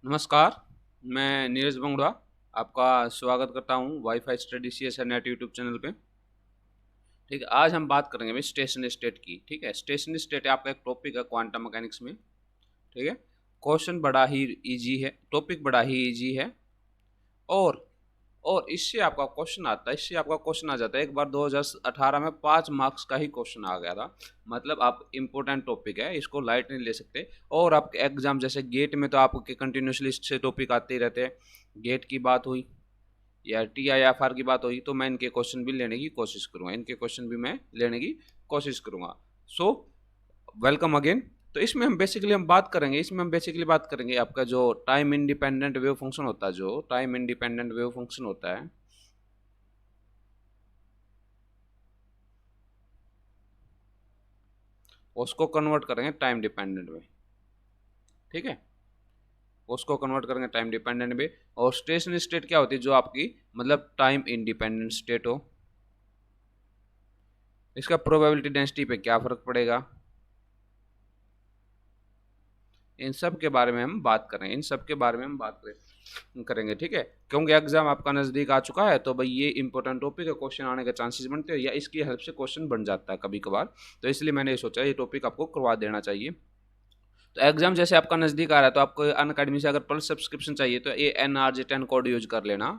नमस्कार, मैं नीरज बंगड़ा आपका स्वागत करता हूँ wifi study CSR net YouTube channel पे। ठीक है, आज हम बात करेंगे भाई स्टेशनरी स्टेट की। ठीक है, स्टेशनरी स्टेट आपका एक टॉपिक है क्वांटम मैकेनिक्स में। ठीक है, क्वेश्चन बड़ा ही इजी है, टॉपिक बड़ा ही इजी है। और और इससे आपका क्वेश्चन आ जाता है। एक बार 2018 में 5 मार्क्स का ही क्वेश्चन आ गया था। मतलब आप इम्पोर्टेंट टॉपिक है, इसको लाइट नहीं ले सकते। और आपके एग्जाम जैसे गेट में तो आपके कंटिन्यूसली इससे टॉपिक आते ही रहते हैं। गेट की बात हुई या TIFR की बात हुई तो मैं इनके क्वेश्चन भी लेने की कोशिश करूँगा, इनके क्वेश्चन भी मैं लेने की कोशिश करूँगा। So welcome again. तो इसमें हम बेसिकली बात करेंगे आपका जो टाइम इंडिपेंडेंट वेव फंक्शन होता है, जो टाइम इंडिपेंडेंट वेव फंक्शन होता है उसको कन्वर्ट करेंगे टाइम डिपेंडेंट में। ठीक है, उसको कन्वर्ट करेंगे टाइम डिपेंडेंट में। और स्टेशनरी स्टेट क्या होती है, जो आपकी मतलब टाइम इंडिपेंडेंट स्टेट हो। इसका प्रोबेबिलिटी डेंसिटी पे क्या फर्क पड़ेगा, इन सब के बारे में हम बात करेंगे, करेंगे। ठीक है, क्योंकि एग्जाम आपका नज़दीक आ चुका है तो भाई ये इंपॉर्टेंट टॉपिक है, क्वेश्चन आने के चांसेस बनते हैं या इसकी हेल्प से क्वेश्चन बन जाता है कभी कभार। तो इसलिए मैंने ये सोचा ये टॉपिक आपको करवा देना चाहिए। तो एग्जाम जैसे आपका नज़दीक आ रहा है तो आपको अनअकैडमी से अगर प्लस सब्सक्रिप्शन चाहिए तो ये NRJ10 कोड यूज कर लेना।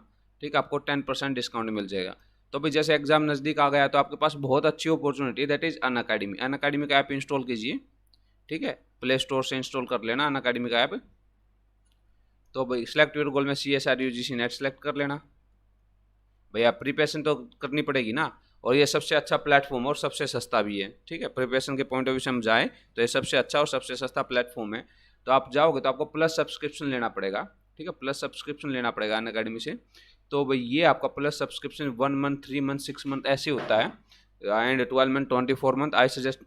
ठीक है, आपको 10% डिस्काउंट मिल जाएगा। तो भाई जैसे एग्जाम नज़दीक आ गया तो आपके पास बहुत अच्छी अपॉर्चुनिटी, दैट इज़ अनअकैडमी का ऐप इंस्टॉल कीजिए। ठीक है, प्ले स्टोर से इंस्टॉल कर लेना अनअकैडमी का ऐप। तो भाई सिलेक्ट योर गोल में CSR UGC नेट सेलेक्ट कर लेना। भैया प्रिपरेशन तो करनी पड़ेगी ना, और ये सबसे अच्छा प्लेटफॉर्म और सबसे सस्ता भी है। ठीक है, प्रिपरेशन के पॉइंट ऑफ व्यू से हम जाएँ तो ये सबसे अच्छा और सबसे सस्ता प्लेटफॉर्म है। तो आप जाओगे तो आपको प्लस सब्सक्रिप्शन लेना पड़ेगा। ठीक है, प्लस सब्सक्रिप्शन लेना पड़ेगा अनअकैडमी से। तो भाई ये आपका plus subscription 1 month, 3 month, 6 month ऐसे होता है। And 12 month, 24 month. I suggest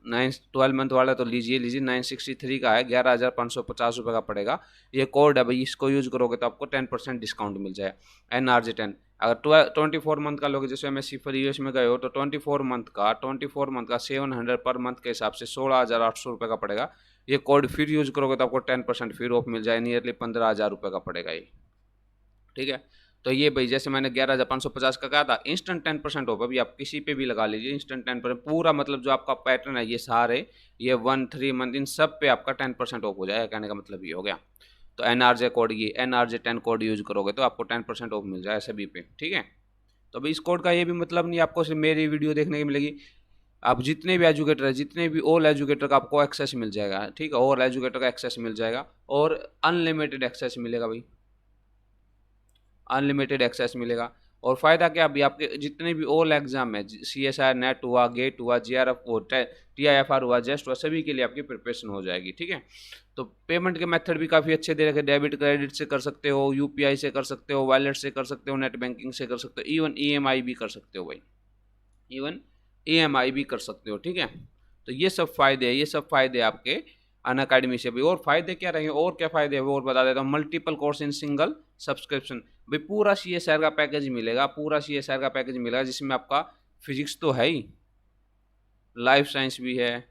12 month वाला तो लीजिए 963 का है, 11,550 रुपये का पड़ेगा। ये कोड है भाई, इसको यूज़ करोगे तो आपको 10% डिस्काउंट मिल जाए NRJ10। अगर 24 मंथ का लोगे, जैसे MS फॉर US में गए हो तो 24 मंथ का 700 पर मंथ के हिसाब से 16,800 रुपये का पड़ेगा। ये कोड फिर यूज़ करोगे तो आपको 10% फिर ऑफ मिल जाए, नियरली 15,000 रुपये का पड़ेगा ये। ठीक है, तो ये भाई जैसे मैंने 11,550 का कहा था, इंस्टेंट 10% ऑफ। अभी आप किसी पे भी लगा लीजिए इंस्टेंट 10% पूरा, मतलब जो आपका पैटर्न है ये सारे, ये 1-3 मंथ इन सब पे आपका 10% ऑफ हो जाएगा। कहने का मतलब ये हो गया। तो NRJ10 कोड यूज करोगे तो आपको 10% ऑफ मिल जाए सभी पे। ठीक है, तो अभी इस कोड का ये भी मतलब नहीं आपको सिर्फ मेरी वीडियो देखने की मिलेगी। आप जितने भी एजुकेटर है, जितने भी ऑल एजुकेटर का आपको एक्सेस मिल जाएगा। ठीक है, ऑल एजुकेटर का एक्सेस मिल जाएगा और अनलिमिटेड एक्सेस मिलेगा भाई, अनलिमिटेड एक्सेस मिलेगा। और फ़ायदा क्या, अभी आपके जितने भी ऑल एग्जाम है, CSR नेट हुआ, गेट हुआ, GRF हुआ, TIFR हुआ, जेस्ट हुआ, सभी के लिए आपकी प्रिपरेशन हो जाएगी। ठीक है, तो पेमेंट के मेथड भी काफ़ी अच्छे दे रखे, डेबिट क्रेडिट से कर सकते हो, UPI से कर सकते हो, वॉलेट से कर सकते हो, नेट बैंकिंग से कर सकते हो, इवन EMI भी कर सकते हो भाई, इवन EMI भी कर सकते हो। ठीक है, तो ये सब फ़ायदे हैं, ये सब फ़ायदे आपके अनअकैडमी से भी। और फायदे क्या रहेंगे, और क्या फायदे हैं वो और बता देता हूँ। Multiple course in single subscription. भाई पूरा CSR का पैकेज मिलेगा, पूरा CSR का पैकेज मिलेगा, जिसमें आपका फिजिक्स तो है ही, लाइफ साइंस भी है,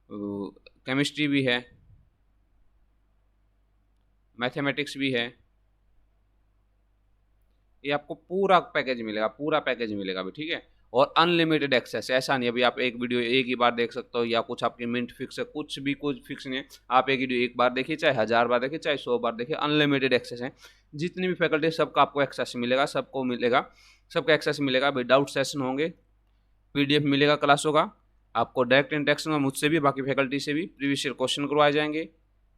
केमिस्ट्री भी है, मैथमेटिक्स भी है। ये आपको पूरा पैकेज मिलेगा, पूरा पैकेज मिलेगा भी। ठीक है, और अनलिमिटेड एक्सेस, ऐसा नहीं अभी आप एक वीडियो एक ही बार देख सकते हो या कुछ आपकी मिनट फिक्स है, कुछ भी कुछ फिक्स नहीं है। आप एक वीडियो एक बार देखिए, चाहे 1000 बार देखिए, चाहे 100 बार देखिए, अनलिमिटेड एक्सेस है। जितनी भी फैकल्टी सबका आपको एक्सेस मिलेगा, सबको मिलेगा, सबका एक्सेस मिलेगा भाई। डाउट सेशन होंगे, PDF मिलेगा क्लासों का, आपको डायरेक्ट इंटरेक्शन में मुझसे भी, बाकी फैकल्टी से भी। प्रीवियस ईयर क्वेश्चन करवाए जाएंगे,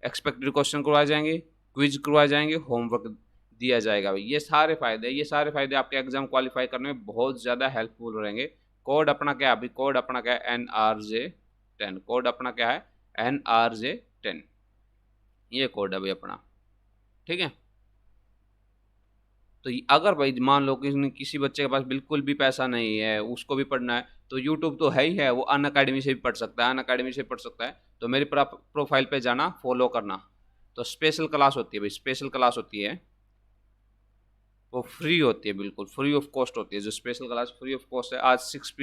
एक्सपेक्टेड क्वेश्चन करवाए जाएंगे, क्विज करवाए जाएंगे, होमवर्क दिया जाएगा भाई। ये सारे फायदे आपके एग्जाम क्वालिफाई करने में बहुत ज़्यादा हेल्पफुल रहेंगे। कोड अपना क्या है अभी, कोड अपना क्या है NRJ10, कोड अपना क्या है NRJ10, ये कोड है भाई अपना। ठीक है, तो अगर भाई मान लो कि किसी बच्चे के पास बिल्कुल भी पैसा नहीं है, उसको भी पढ़ना है, तो यूट्यूब तो है ही है, वो अनअकैडमी से भी पढ़ सकता है, अनअकैडमी से पढ़ सकता है। तो मेरी प्रोफाइल पे जाना, फॉलो करना। तो स्पेशल क्लास होती है भाई, स्पेशल क्लास होती है, वो फ्री होती है, बिल्कुल फ्री ऑफ कॉस्ट होती है। जो special class free of cost है, आज 6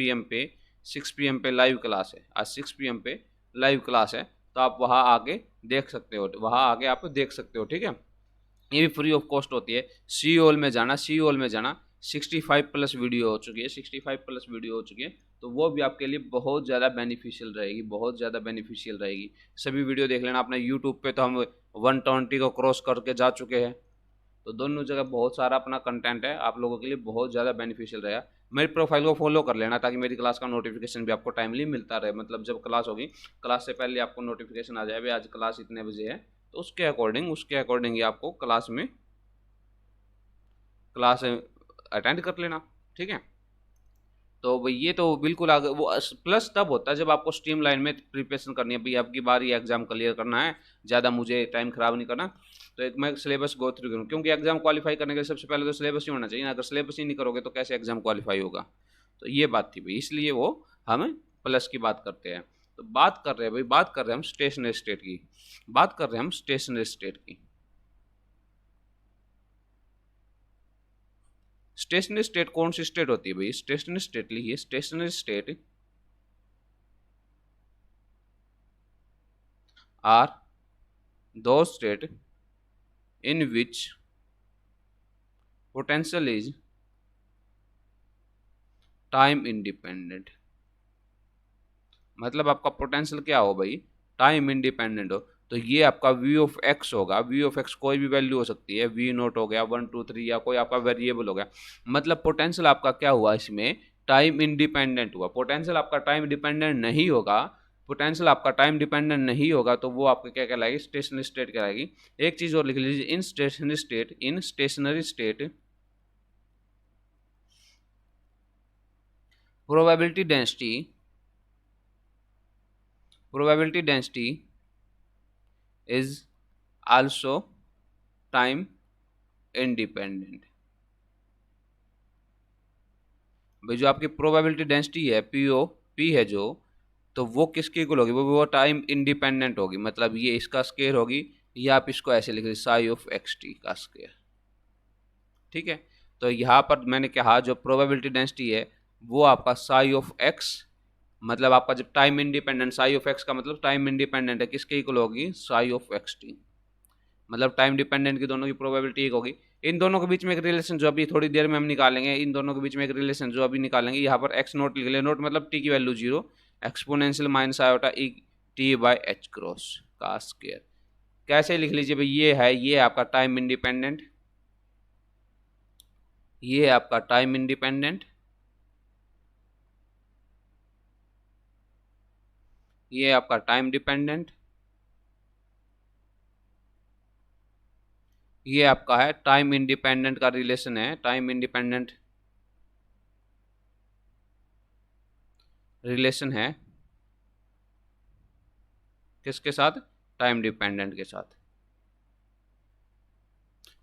PM पे लाइव क्लास है, आज 6 PM पे लाइव क्लास है। तो आप वहाँ आके देख सकते हो, वहाँ आगे आप देख सकते हो, ठीक है। ये भी फ्री ऑफ कॉस्ट होती है। सीओल में जाना, सीओल में जाना, 65 प्लस वीडियो हो चुकी है, 65 प्लस वीडियो हो चुकी है, तो वो भी आपके लिए बहुत ज़्यादा बेनिफिशियल रहेगी, बहुत ज़्यादा बेनिफिशियल रहेगी। सभी वीडियो देख लेना अपने यूट्यूब पे, तो हम 120 को क्रॉस करके जा चुके हैं, तो दोनों जगह बहुत सारा अपना कंटेंट है, आप लोगों के लिए बहुत ज़्यादा बेनिफिशियल रहेगा। मेरी प्रोफाइल को फॉलो कर लेना ताकि मेरी क्लास का नोटिफिकेशन भी आपको टाइमली मिलता रहे, मतलब जब क्लास होगी, क्लास से पहले आपको नोटिफिकेशन आ जाए भाई आज क्लास इतने बजे है, तो उसके अकॉर्डिंग ही आपको क्लास अटेंड कर लेना, ठीक है। तो भाई ये तो बिल्कुल आगे वो प्लस तब होता है जब आपको स्ट्रीम लाइन में प्रिपरेशन करनी है, भाई आपकी बार ये एग्जाम क्लियर करना है, ज़्यादा मुझे टाइम खराब नहीं करना, तो एक मैं सिलेबस गो थ्रू करूँ, क्योंकि एग्जाम क्वालिफाई करने के लिए सबसे पहले तो सिलेबस ही होना चाहिए ना, अगर सिलेबस ही नहीं करोगे तो कैसे एग्जाम क्वालिफाई होगा। तो ये बात थी भाई, इसलिए वो हम प्लस की बात करते हैं। तो बात कर रहे हैं भाई, बात कर रहे हैं हम स्टेशनरी स्टेट की, बात कर रहे हैं हम स्टेशनरी स्टेट की। स्टेशनरी स्टेट कौन सी स्टेट होती है भाई? स्टेशनरी स्टेट लिखिए, स्टेशनरी स्टेट आर दो state in which potential is time independent. मतलब आपका पोटेंशियल क्या हो भाई? टाइम इंडिपेंडेंट हो, तो ये आपका वी ऑफ एक्स होगा। वी ऑफ एक्स कोई भी वैल्यू हो सकती है, वी नोट हो गया, 1 2 3, या कोई आपका वेरिएबल हो गया। मतलब पोटेंशियल आपका क्या हुआ इसमें? टाइम इंडिपेंडेंट हुआ। पोटेंशियल आपका टाइम डिपेंडेंट नहीं होगा, पोटेंशियल आपका टाइम डिपेंडेंट नहीं होगा, तो वो आपका क्या कहलाएगी? स्टेशनरी स्टेट कहलाएगी। एक चीज और लिख लीजिए, in stationary state, in stationary state probability density is also time independent। भाई जो आपकी प्रोबेबिलिटी डेंसिटी है, पी है जो, तो वो किसके इक्वल होगी? वो टाइम इंडिपेंडेंट होगी। मतलब ये इसका स्केयर होगी, या आप इसको ऐसे लिख लीजिए, साई ऑफ एक्स टी का स्केयर, ठीक है। तो यहाँ पर मैंने कहा जो प्रोबेबिलिटी डेंसिटी है वो आपका साई ऑफ एक्स, मतलब आपका जब time independent, Sai of x का मतलब टाइम इंडिपेंडेंट है, किसके इक्वल होगी? Sai of x T. मतलब टाइम डिपेंडेंट की दोनों की प्रोबेबिलिटी एक होगी। इन दोनों के बीच में एक रिलेशन जो अभी थोड़ी देर में हम निकालेंगे, इन दोनों के बीच में एक रिलेशन जो अभी निकालेंगे, यहाँ पर एक्स नोट लिख ले, नोट मतलब टी की value 0, exponential minus iota E T by H cross का स्क्वायर। कैसे लिख लीजिए भाई? ये है, ये आपका टाइम इंडिपेंडेंट, ये है आपका टाइम इंडिपेंडेंट, ये आपका टाइम डिपेंडेंट, ये आपका है टाइम इंडिपेंडेंट का रिलेशन है, टाइम इंडिपेंडेंट रिलेशन है किसके साथ? टाइम डिपेंडेंट के साथ।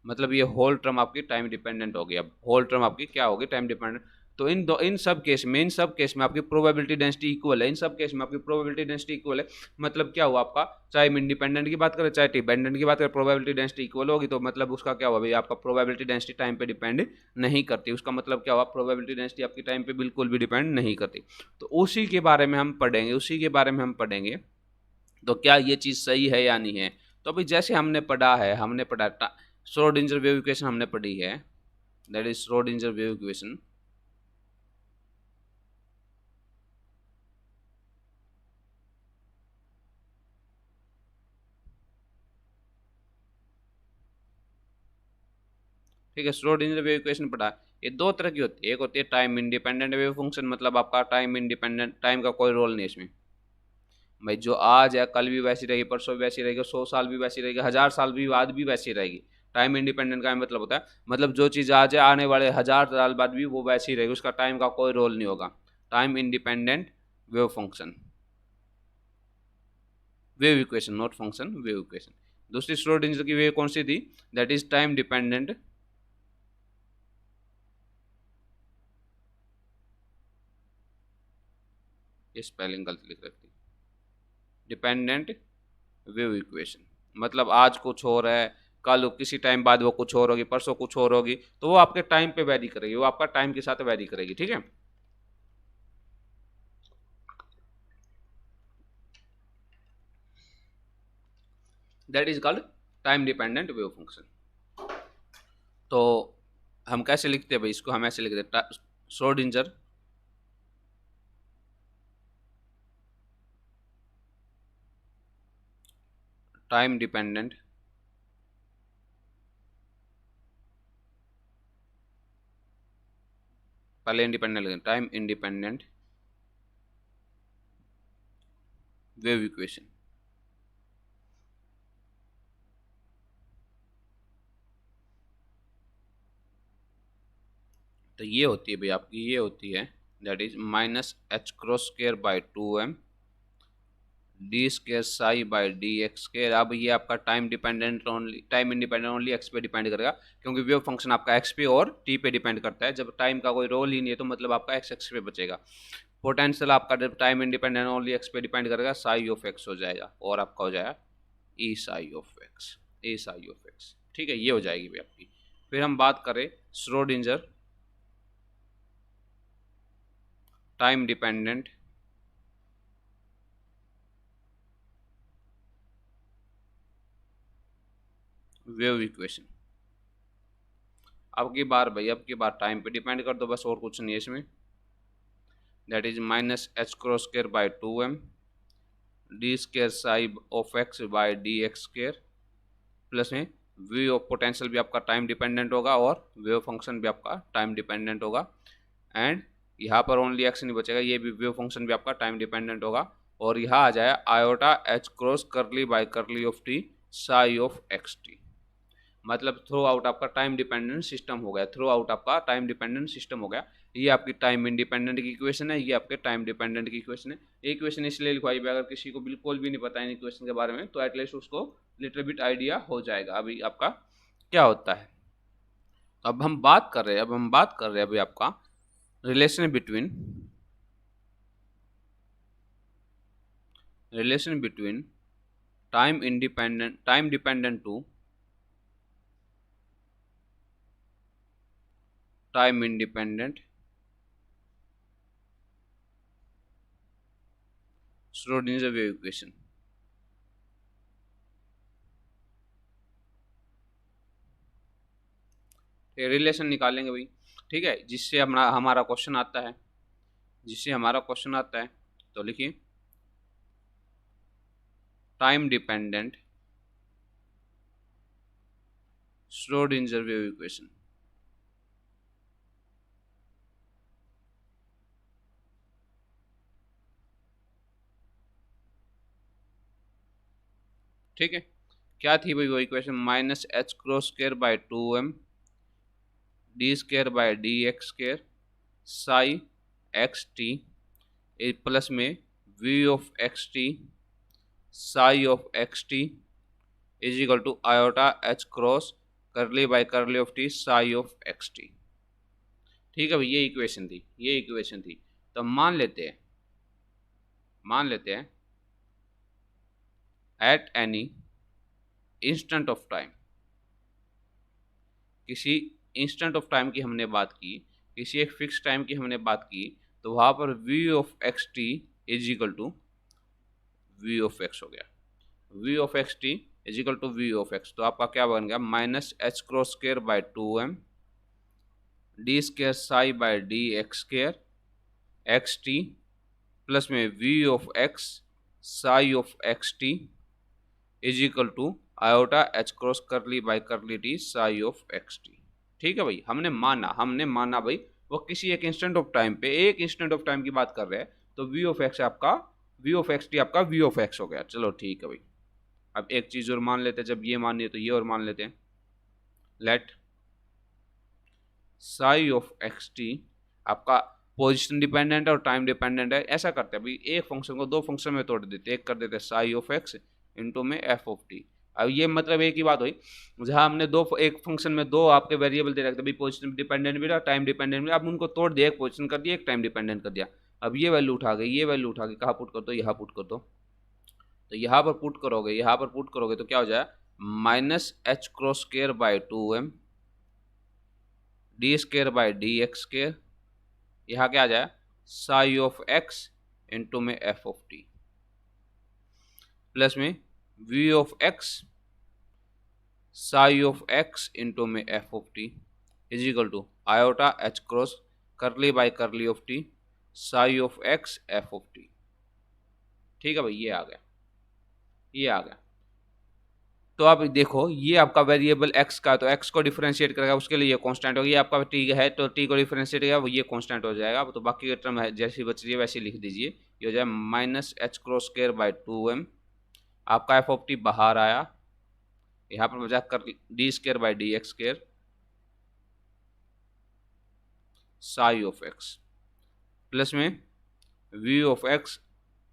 मतलब ये होल टर्म आपकी टाइम डिपेंडेंट होगी। अब होल टर्म आपकी क्या होगी? Time dependent. तो इन सब केस में, इन सब केस में आपकी प्रोबेबिलिटी डेंसिटी इक्वल है, इन सब केस में आपकी प्रोबेबिलिटी डेंसिटी इक्वल है। मतलब क्या हुआ आपका? चाहे इंडिपेंडेंट की बात करें चाहे डिपेंडेंट की बात करें, प्रोबेबिलिटी डेंसिटी इक्वल होगी, तो मतलब उसका क्या हुआ भाई? आपका प्रोबेबिलिटी डेंसिटी टाइम पे डिपेंड नहीं करती। उसका मतलब क्या हुआ? प्रोबेबिलिटी डेंसिटी आपकी टाइम पे बिल्कुल भी डिपेंड नहीं करती। तो उसी के बारे में हम पढ़ेंगे, उसी के बारे में हम पढ़ेंगे। तो क्या ये चीज़ सही है या नहीं है? तो अभी जैसे हमने पढ़ा है, हमने पढ़ा श्रोडिंगर वेव इक्वेशन हमने पढ़ी है, that is Schrodinger wave equation. ठीक है, श्रोडिंगर वेव इक्वेशन पढ़ा। ये दो तरह की होती है, एक होती है टाइम इंडिपेंडेंट वेव फंक्शन, मतलब आपका टाइम इंडिपेंडेंट, टाइम का कोई रोल नहीं इसमें। भाई जो आज है कल भी वैसी रहेगी, परसों भी वैसी रहेगी, 100 साल भी वैसी रहेगी, 1000 साल भी बाद भी वैसी रहेगी। टाइम इंडिपेंडेंट का मतलब होता है, मतलब जो चीज़ आज है आने वाले 1000 साल बाद भी वो वैसी रहेगी, उसका टाइम का कोई रोल नहीं होगा। Time independent wave function, wave equation, not function, wave equation. दूसरी श्रोडिंगर की वेव कौन सी थी? दैट इज टाइम डिपेंडेंट, ये स्पेलिंग गलत लिख रखी, डिपेंडेंट वेव इक्वेशन। मतलब आज कुछ हो रहा है, कल किसी टाइम बाद वो कुछ और होगी, परसों कुछ और होगी, तो वो आपके टाइम पे वैरी करेगी, वो आपका टाइम के साथ वैरी करेगी, ठीक है। That is called time dependent wave function. तो हम कैसे लिखते हैं भाई इसको, हम ऐसे लिखते हैं श्रोडिंजर टाइम डिपेंडेंट पहले इंडिपेंडेंट लिखें, टाइम इंडिपेंडेंट वेव इक्वेशन। तो ये होती है भाई आपकी, ये होती है that is minus H cross square by 2m D square psi by D x square. अब ये आपका time dependent only, time independent only x पे डिपेंड करेगा, क्योंकि वेव फंक्शन आपका एक्स पे और टी पे डिपेंड करता है। जब टाइम का कोई रोल ही नहीं है तो मतलब आपका एक्स एक्स पे बचेगा। पोटेंशियल आपका जब टाइम इंडिपेंडेंट ओनली एक्स पे डिपेंड करेगा, साई ऑफ एक्स हो जाएगा और आपका हो जाएगा E psi of X, A psi of X. ठीक है, ये हो जाएगी भाई आपकी। फिर हम बात करें Schrödinger time dependent wave equation. अब की बार भाई, अब की बार टाइम पे डिपेंड कर दो बस, और कुछ नहीं है इसमें। That is minus H cross square by 2m D square psi of x by D x square plus में वी ऑफ पोटेंशियल भी आपका टाइम डिपेंडेंट होगा और वेव फंक्शन भी आपका टाइम डिपेंडेंट होगा। एंड यहाँ पर ओनली एक्स नहीं बचेगा, ये भी वेव फंक्शन भी आपका टाइम डिपेंडेंट होगा। और यहाँ आ जाए iota H cross curly by curly of T psi of x T. मतलब थ्रू आउट आपका टाइम डिपेंडेंट सिस्टम हो गया, थ्रू आउट आपका टाइम डिपेंडेंट सिस्टम हो गया। ये आपकी टाइम इंडिपेंडेंट की इक्वेशन है, ये आपके टाइम डिपेंडेंट की इक्वेशन है। ये इक्वेशन इसलिए लिखवाई भी, अगर किसी को बिल्कुल भी नहीं पता है इन इक्वेशन के बारे में तो एटलीस्ट उसको लिटिल बिट आइडिया हो जाएगा अभी आपका क्या होता है। तो अब हम बात कर रहे हैं, अभी आपका relation between time dependent to time independent Schrodinger wave equation. Relation निकालेंगे भाई, ठीक है, जिससे हमारा क्वेश्चन आता है, तो लिखिए time dependent Schrodinger wave equation. ठीक है, क्या थी भाई वो equation, minus H cross square by 2m D square by D x square psi X T plus में V of x T psi of x T is equal to iota H cross curly by curly of T psi of x T. ठीक है भाई, ये equation थी। तो मान लेते हैं at any instant of time, किसी इंस्टेंट ऑफ टाइम की हमने बात की, किसी एक फिक्स टाइम की हमने बात की, तो वहाँ पर V of x T is equal to V of X हो गया, V of x T is equal to V of X. तो आपका क्या बन गया, minus H cross square by 2m D square psi by D x square X T plus में V of X psi of x T is equal to iota H cross curly by curly T psi of x T. ठीक है भाई, हमने माना भाई वो किसी एक इंस्टेंट ऑफ टाइम पे, एक इंस्टेंट ऑफ टाइम की बात कर रहे हैं, तो वी ऑफ एक्स आपका वी ऑफ एक्स टी आपका वी ऑफ एक्स हो गया। चलो ठीक है भाई, अब एक चीज़ और मान लेते हैं, जब ये मान लिया तो ये और मान लेते हैं। Let psi of x t आपका पोजिशन डिपेंडेंट है और टाइम डिपेंडेंट है। ऐसा करते हैं भाई, एक फंक्शन को दो फंक्शन में तोड़ देते हैं, एक कर देते हैं साई ऑफ एक्स इंटू में एफ ऑफ टी। अब ये मतलब एक ही बात हुई, जहाँ हमने एक फंक्शन में दो आपके वेरिएबल दे रखे थे भाई, पोजिशन डिपेंडेंट भी रहा, टाइम डिपेंडेंट भी, अब उनको तोड़ दिया, एक पोजिशन कर दिया, एक टाइम डिपेंडेंट कर दिया। अब ये वैल्यू उठा के कहाँ पुट कर दो, यहाँ पुट कर दो। तो यहाँ पर पुट करोगे तो क्या हो जाए, minus H cross square by 2m D square by D x square, यहाँ क्या आ जाए साई ऑफ एक्स इंटू में एफ ऑफ टी प्लस में V of X psi of X into में F of T is equal to iota H cross curly by curly of T psi of x F of T. ठीक है भाई, ये आ गया, ये आ गया। तो आप देखो ये आपका वेरिएबल x का, तो x को डिफरेंशिएट करेगा उसके लिए ये कांस्टेंट होगी, आपका t है तो t को डिफरेंशिएट करेगा वो ये कांस्टेंट हो जाएगा। तो बाकी के टर्म है जैसी बच रही है वैसे लिख दीजिए, ये हो जाए minus H cross square by 2m। आपका एफ ऑफ टी बाहर आया, यहाँ पर बचा कर D square by D x square psi of X plus में V of X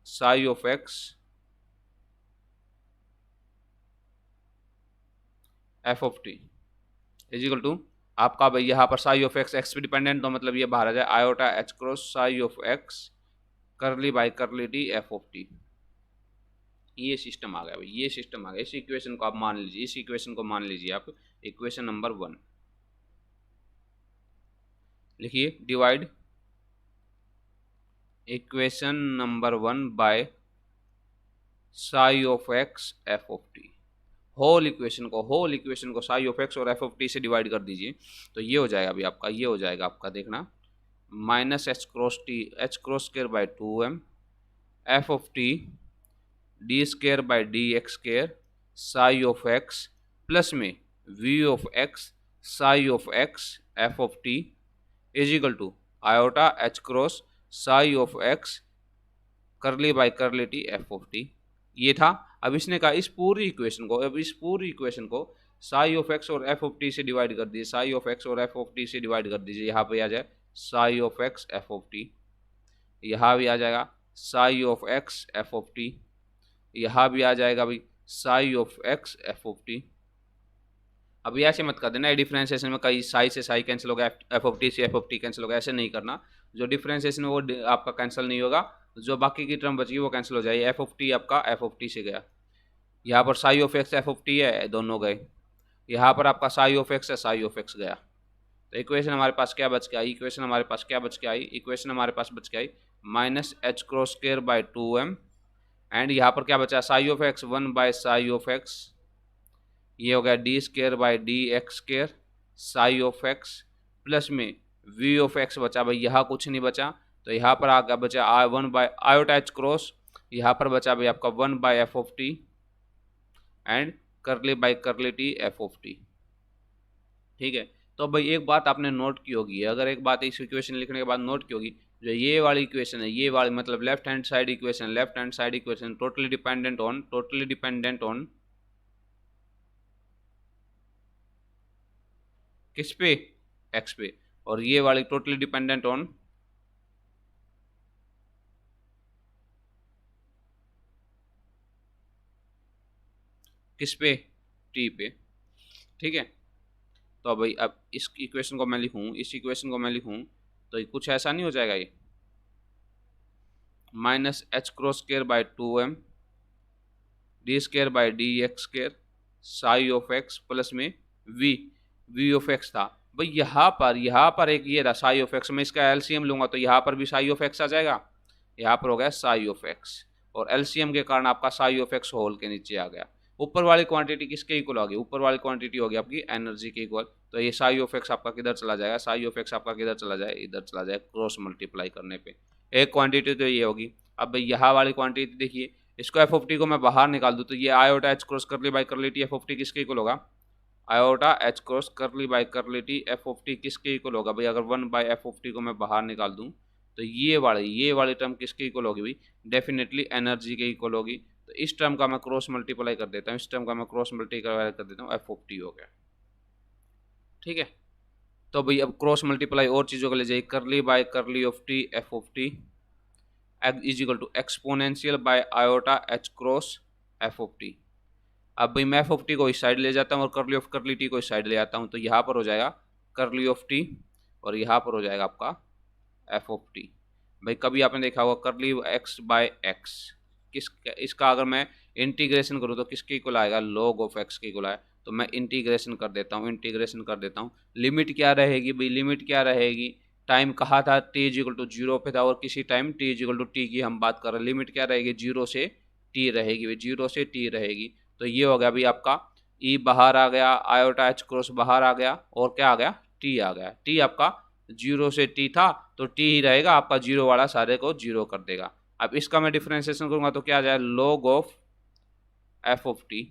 psi of x F of T is equal to आपका भाई यहाँ पर साई ऑफ एक्स पे डिपेंडेंट, तो मतलब ये बाहर आ जाए iota H cross psi of X curly by curly T F of T. ये सिस्टम आ गया भाई, ये सिस्टम आ गया। इस इक्वेशन को आप मान लीजिए, इस इक्वेशन को मान लीजिए आप इक्वेशन नंबर 1। लिखिए divide equation number 1 by psi of x F of t. Whole equation को साई ऑफ एक्स और एफ ऑफ टी से डिवाइड कर दीजिए, तो ये हो जाएगा अभी आपका, ये हो जाएगा आपका देखना minus H cross T H cross square by 2m F of T D square by D x square psi of X plus में V of X psi of x F of T is equal to iota H cross psi of X curly by curly T F of T. ये था। अब इसने कहा इस पूरी equation को psi of x और एफ ऑफ टी से डिवाइड कर दीजिए, साई ऑफ एक्स और एफ ऑफ टी से डिवाइड कर दीजिए। यहाँ पे आ जाए psi of x F of T, यहाँ भी आ जाएगा Sai of x F of T, यहाँ भी आ जाएगा भाई Sai of x F of t. अब ऐसे मत कर देना, डिफरेंशिएशन में कई साई से साई कैंसिल होगा, एफ ऑफ टी से एफ ऑफ टी कैंसिल होगा, ऐसे नहीं करना। जो डिफरेंशिएशन है वो आपका कैंसिल नहीं होगा, जो बाकी की टर्म बची वो कैंसिल हो जाएगी। एफ ऑफ टी आपका एफ ऑफ टी से गया, यहाँ पर psi of x F of T है, दोनों गए। यहाँ पर आपका साई ऑफ एक्स है, साई ऑफ एक्स गया। तो इक्वेशन हमारे पास क्या बच के आई, इक्वेशन हमारे पास बच के आई minus H cross square by 2m and यहाँ पर क्या बचा psi of X 1 by psi of X, ये हो गया D square by D x square psi of X plus में वी ऑफ एक्स बचा भाई, यहाँ कुछ नहीं बचा तो यहाँ पर आगे बचा i 1 by iota H cross, यहाँ पर बचा भाई आपका 1 by f of t and curly by curly T F of T. ठीक है, तो भाई एक बात आपने नोट की होगी, अगर एक बात इस इक्वेशन लिखने के बाद नोट की होगी, जो ये वाली इक्वेशन है, ये वाली मतलब left hand side equation totally dependent on किस पे, एक्स पे, और ये वाली टोटली डिपेंडेंट ऑन किस पे, टी पे। ठीक है, तो भाई अब इस इक्वेशन को मैं लिखूं, तो कुछ ऐसा नहीं हो जाएगा, ये minus H cross square by 2m D square by D x square psi of X plus में वी ऑफ एक्स था भाई, यहाँ पर एक ये रहा साई ऑफ एक्स, मैं इसका एलसीएम लूंगा तो यहाँ पर भी साई ऑफ एक्स आ जाएगा, यहाँ पर हो गया साई ऑफ एक्स, और एलसीएम के कारण आपका साई ऑफ एक्स होल के नीचे आ गया। ऊपर वाली क्वांटिटी किसके इक्वल होगी, ऊपर वाली क्वांटिटी होगी आपकी एनर्जी के इक्वल, तो ये साई ऑफ एक्स आपका किधर चला जाएगा, इधर चला जाएगा क्रॉस मल्टीप्लाई करने पे। एक क्वांटिटी तो ये होगी। अब यहाँ वाली क्वांटिटी देखिए, इसको एफ ऑफ टी को मैं बाहर निकाल दूँ तो ये iota H cross curly by curly T F of T किसके इक्वल होगा, iota H cross curly by curly T F of T किसके इक्वल होगा भाई, अगर 1 बाई एफ ऑफ टी को मैं बाहर निकाल दूँ तो ये वाली टर्म किसके इक्वल होगी भाई, डेफिनेटली एनर्जी के इक्वल होगी। तो इस टर्म का मैं क्रॉस मल्टीप्लाई कर देता हूँ, एफ ऑफ टी हो गया। ठीक है, तो भाई अब क्रॉस मल्टीप्लाई और चीज़ों को ले जाइए, curly by curly of t F of T is equal to exponential by iota H cross f of t. अब भाई मैं एफ ऑफ टी को इस साइड ले जाता हूँ और करली ऑफ करली टी को इस साइड ले जाता हूँ, तो यहाँ पर हो जाएगा करली ऑफ टी और यहाँ पर हो जाएगा आपका एफ ऑफ टी। भाई कभी आपने देखा होगा करली एक्स बाय एक्स, इसका अगर मैं इंटीग्रेशन करूँ तो किसके इक्वल आएगा, लॉग ऑफ एक्स के इक्वल आए, तो मैं इंटीग्रेशन कर देता हूँ। लिमिट क्या रहेगी भाई, टाइम कहा था टी इज इक्वल टू 0 पे था, और किसी time t is equal to t की हम बात कर रहे हैं, लिमिट क्या रहेगी 0 से टी रहेगी भाई, 0 से टी रहेगी। तो ये हो गया भाई आपका ई बाहर आ गया, आयोटा एच क्रॉस बाहर आ गया, और क्या आ गया, टी आ गया। टी आपका 0 से टी था तो टी ही रहेगा, आपका 0 वाला सारे को 0 कर देगा। अब इसका मैं डिफ्रेंसिएशन करूंगा तो क्या आ जाएगा, log of F of T,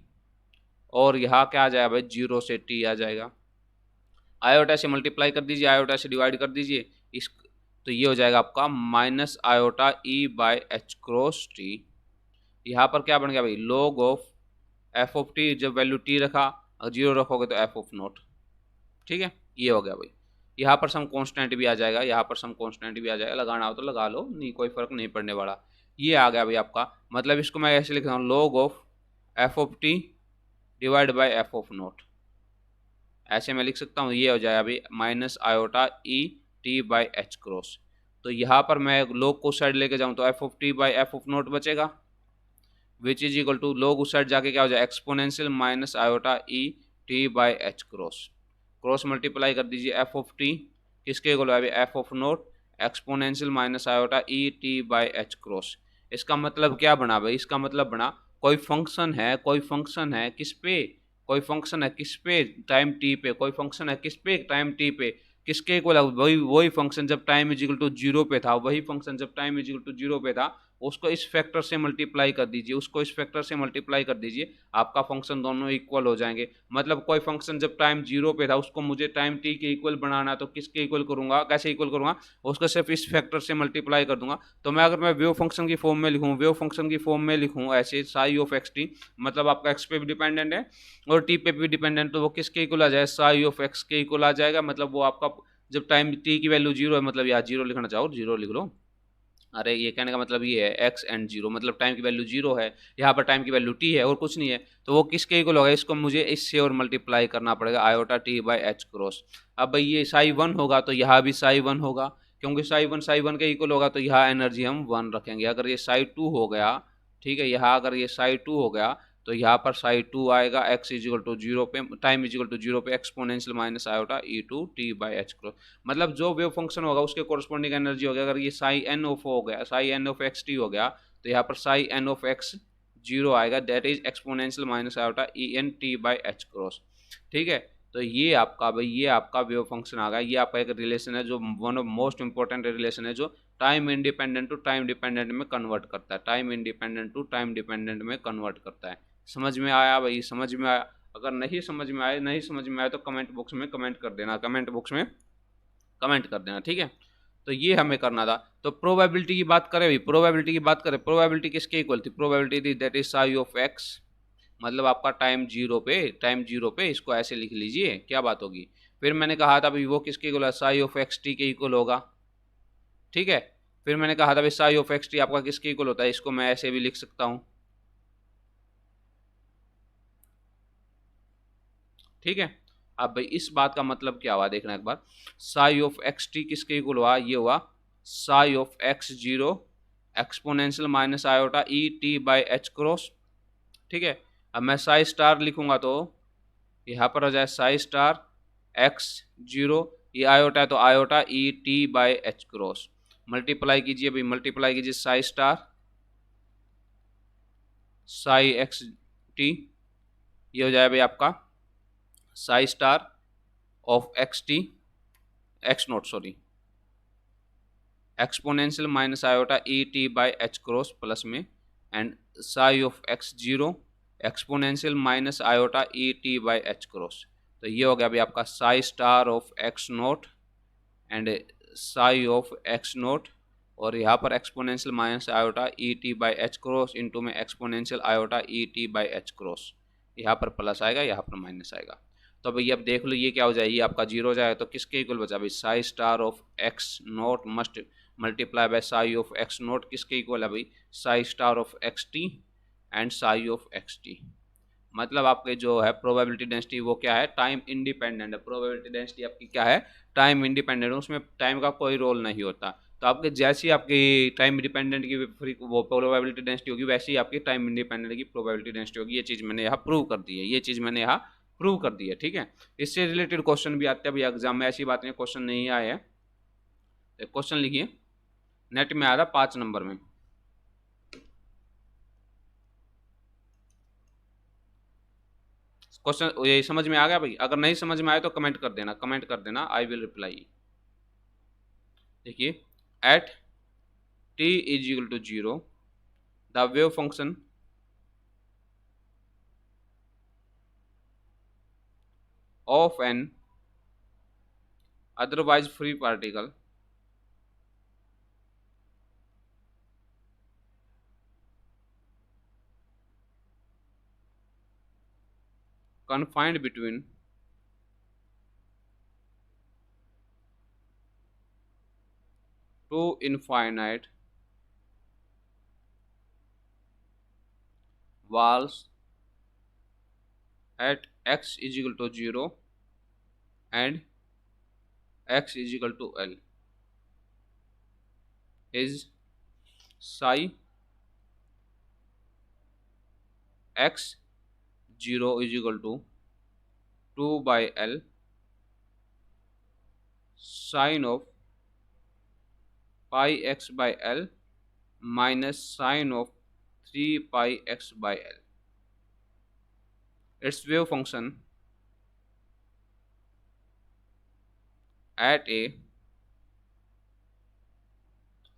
और यहाँ क्या आ जाएगा भाई, 0 से टी आ जाएगा। आयोटा से मल्टीप्लाई कर दीजिए, आयोटा से डिवाइड कर दीजिए इस, तो ये हो जाएगा आपका minus iota E by H cross T. यहाँ पर क्या बन गया भाई, log of F of T, जब वैल्यू टी रखा, अगर 0 रखोगे तो एफ ऑफ नोट। ठीक है, ये हो गया भाई। यहाँ पर सम कांस्टेंट भी आ जाएगा, यहाँ पर सम कांस्टेंट भी आ जाएगा, लगाना हो तो लगा लो, नहीं कोई फर्क नहीं पड़ने वाला। ये आ गया भाई आपका, मतलब इसको मैं ऐसे लिख रहा हूँ, log of F of T divide by F of note, ऐसे मैं लिख सकता हूँ। ये हो जाएगा अभी minus iota E T by H cross. तो यहाँ पर मैं log को साइड लेके जाऊँ तो F of T by F of nought बचेगा, which is equal to log उस साइड जाके क्या हो जाए, exponential minus iota E T by H cross. Cross multiply कर दीजिए, एफ ऑफ टी किसके इक्वल है, F of nought exponential minus iota E T by H cross. इसका मतलब क्या बना भाई, इसका मतलब बना कोई फंक्शन है, कोई फंक्शन है किस पे, कोई फंक्शन है किस पे, टाइम टी पे, कोई फंक्शन है किस पे, टाइम टी पे, किसके इक्वल है, वही वही फंक्शन जब टाइम इज इक्वल टू 0 पे था, वही फंक्शन जब टाइम इज इक्वल टू 0 पे था, उसको इस फैक्टर से मल्टीप्लाई कर दीजिए, उसको इस फैक्टर से मल्टीप्लाई कर दीजिए, आपका फंक्शन दोनों इक्वल हो जाएंगे। मतलब कोई फंक्शन जब टाइम 0 पे था, उसको मुझे टाइम टी के इक्वल बनाना, तो किसके इक्वल करूंगा, कैसे इक्वल करूंगा, उसको सिर्फ इस फैक्टर से मल्टीप्लाई कर दूंगा। तो मैं अगर मैं वेव फंक्शन की फॉर्म में लिखूँ, वेव फंक्शन की फॉर्म में लिखूँ ऐसे साई ऑफ एक्स टी, मतलब आपका एक्स पे भी डिपेंडेंट है और टी पे भी डिपेंडेंट, तो वो किसके इक्वल आ जाएगा, साई ऑफ एक्स के इक्वल आ जाएगा। मतलब वो आपका जब टाइम टी की वैल्यू 0 है, मतलब यहाँ 0 लिखना चाहो 0 लिख लो। अरे ये कहने का मतलब ये है एक्स एंड 0, मतलब टाइम की वैल्यू 0 है, यहाँ पर टाइम की वैल्यू टी है और कुछ नहीं है, तो वो किसके इक्वल होगा, इसको मुझे इससे और मल्टीप्लाई करना पड़ेगा, iota T by H cross. अब भाई ये साई 1 होगा तो यहाँ भी साई 1 होगा, क्योंकि साई वन के इक्वल होगा तो यहाँ एनर्जी हम 1 रखेंगे। अगर ये साई 2 हो गया, ठीक है, यहाँ अगर ये साई 2 हो गया तो यहाँ पर साई 2 आएगा, एक्स इज इक्वल टू 0 पे, टाइम इज इक्वल टू 0 पे exponential minus iota e two t by H cross. मतलब जो वेव फंक्शन होगा उसके कोरस्पॉन्डिंग एनर्जी होगी। अगर ये साई एन ऑफ हो गया, psi n of x t हो गया, तो यहाँ पर साई एन ऑफ एक्स 0 आएगा, that is exponential minus iota e n t by H cross. ठीक है, तो ये आपका भाई, ये आपका वेव फंक्शन आ गया। ये आपका एक रिलेशन है जो one of most important relation है, जो time independent to time dependent में कन्वर्ट करता है, time independent to time dependent में कन्वर्ट करता है। समझ में आया भाई, समझ में आया? अगर नहीं समझ में आए, नहीं समझ में आए तो कमेंट बॉक्स में कमेंट कर देना, कमेंट बॉक्स में कमेंट कर देना, ठीक है। तो ये हमें करना था। तो प्रोबेबिलिटी की बात करें भाई, प्रोबेबिलिटी की बात करें, प्रोबेबिलिटी किसके इक्वल थी, प्रोबेबिलिटी थी that is Sai of x, मतलब आपका टाइम 0 पे, टाइम 0 पे इसको ऐसे लिख लीजिए, क्या बात होगी। फिर मैंने कहा था भाई वो किसके इक्वल है, साई ऑफ एक्स टी के इक्वल होगा, ठीक है। फिर मैंने कहा था भाई साई ऑफ एक्स टी आपका किसके इक्वल होता है, इसको मैं ऐसे भी लिख सकता हूँ, ठीक है। अब भाई इस बात का मतलब क्या हुआ, देखना एक बार, साई ऑफ एक्स टी किसके इक्वल हुआ, ये हुआ Sai of x 0 exponential minus iota E T by H cross, ठीक है। अब मैं साई स्टार लिखूंगा तो यहाँ पर हो जाए साई स्टार एक्स 0, ये आयोटा है तो iota E T by H cross, multiply कीजिए भाई, मल्टीप्लाई कीजिए psi star psi X T, ये हो जाए भाई आपका psi star of x T, X nought sorry, exponential minus iota E T by H cross plus में, and psi of x 0 exponential minus iota E T by H cross. तो ये हो गया अभी आपका psi star of X nought and psi of X nought, और यहाँ पर exponential minus iota E T by H cross into में exponential iota E T by H cross, यहाँ पर प्लस आएगा, यहाँ पर माइनस आएगा। तो भैया अब देख लो ये क्या हो जाए, ये आपका 0 हो जाएगा, तो किसके इक्वल बचा भाई, Sai star of X note must multiply by psi of X note, किसके इक्वल है भाई, Sai star of x T and psi of x T. मतलब आपके जो है प्रोबेबिलिटी डेंसिटी वो क्या है, टाइम इंडिपेंडेंट है, प्रोबेबिलिटी डेंसिटी आपकी क्या है, टाइम इंडिपेंडेंट है, उसमें टाइम का कोई रोल नहीं होता। तो आपके जैसी आपकी टाइम इंडिपेंडेंट की वो प्रोबेबिलिटी डेंसिटी होगी, वैसी आपकी टाइम इंडिपेंडेंट की प्रोबेबिलिटी डेंसिटी होगी। ये चीज़ मैंने यहाँ प्रूव कर दी है, ये चीज़ मैंने यहाँ प्रूव कर दी है, ठीक है। इससे रिलेटेड क्वेश्चन भी आते हैं भैया एग्जाम में, ऐसी बात नहीं क्वेश्चन नहीं आए हैं। क्वेश्चन लिखिए, नेट में आया था 5 नंबर में, क्वेश्चन ये समझ में आ गया भाई? अगर नहीं समझ में आए तो कमेंट कर देना, कमेंट कर देना, आई विल रिप्लाई। देखिए, at t is equal to 0 the wave function of an otherwise free particle confined between two infinite walls at x is equal to 0 and x is equal to L is psi x 0 is equal to 2 by L sine of pi x by L minus sine of 3 pi x by L. Its wave function at a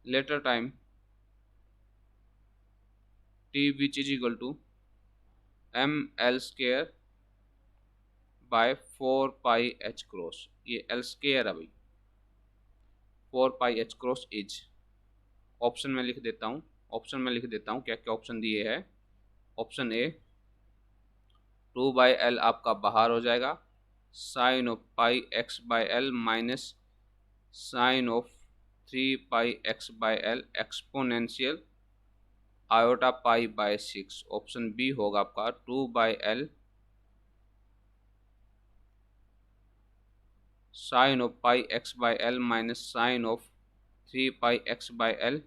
later time t which is equal to m L square by 4 pi h cross, ये L square है भाई, 4 pi h cross is. Option में लिख देता हूँ, option में लिख देता हूँ क्या क्या ऑप्शन दिए है। ऑप्शन ए 2/L आपका बाहर हो जाएगा, sine of pi x by L minus sine of 3 pi x by L exponential iota pi by 6। Option b होगा आपका 2/L sine of pi x by L minus sine of 3 pi x by l,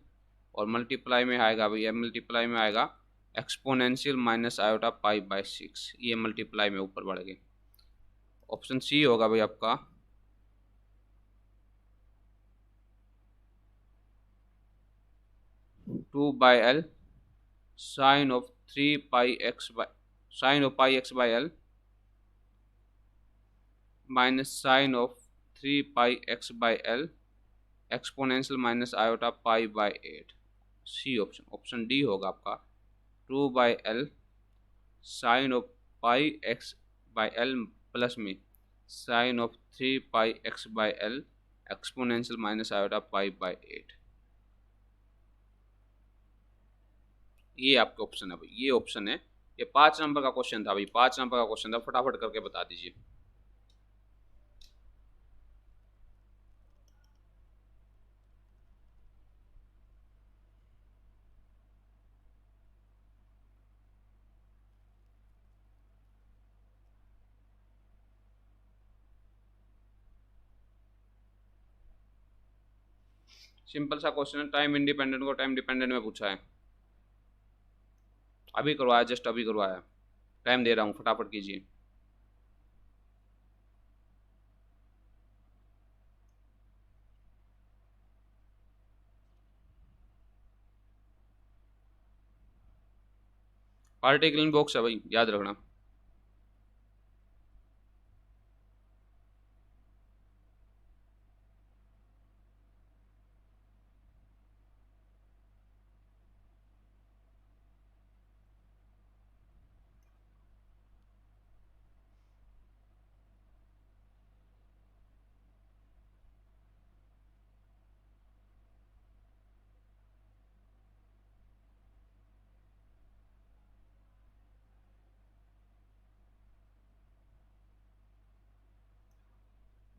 और multiply में आएगा भैया, multiply में आएगा exponential minus iota pi by 6, ये multiply में ऊपर बढ़ गए। ऑप्शन सी होगा भाई आपका 2/L sine of 3 pi x by sine of pi x by L minus sine of 3 pi x by L exponential minus iota pi by 8। C option, option D होगा आपका 2/L sine of pi x by L plus में sine of 3 pi x by L exponential minus iota pi by 8। ये आपके option है भाई, ये option है। ये 5 नंबर का क्वेश्चन था भाई, 5 नंबर का क्वेश्चन था, फटाफट करके बता दीजिए। सिंपल सा क्वेश्चन है, टाइम इंडिपेंडेंट को टाइम डिपेंडेंट में पूछा है। अभी करवाया, जस्ट अभी करवाया, टाइम दे रहा हूँ, फटाफट कीजिए। पार्टिकल बॉक्स है भाई, याद रखना।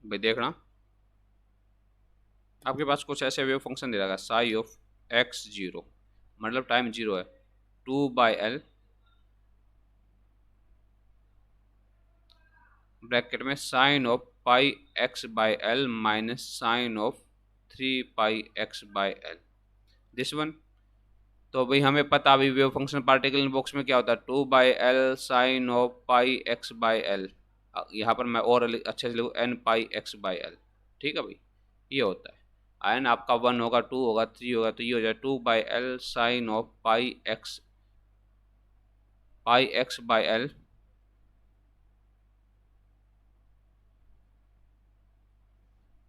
भाई देखना, आपके पास कुछ ऐसे वेव फंक्शन दे रहा है, साई ऑफ x 0 मतलब टाइम 0 है, 2/L ब्रैकेट में sine of pi x by L minus sine of 3 pi x by l, this one. तो भाई हमें पता अभी वेव फंक्शन पार्टिकल बॉक्स में क्या होता है, 2/L sine of pi x by l, यहाँ पर मैं और अच्छे से लिखूँ n πx/L, ठीक है भाई, ये होता है। एन आपका 1 होगा, 2 होगा, 3 होगा, तो ये हो जाए 2/L sine of pi x by L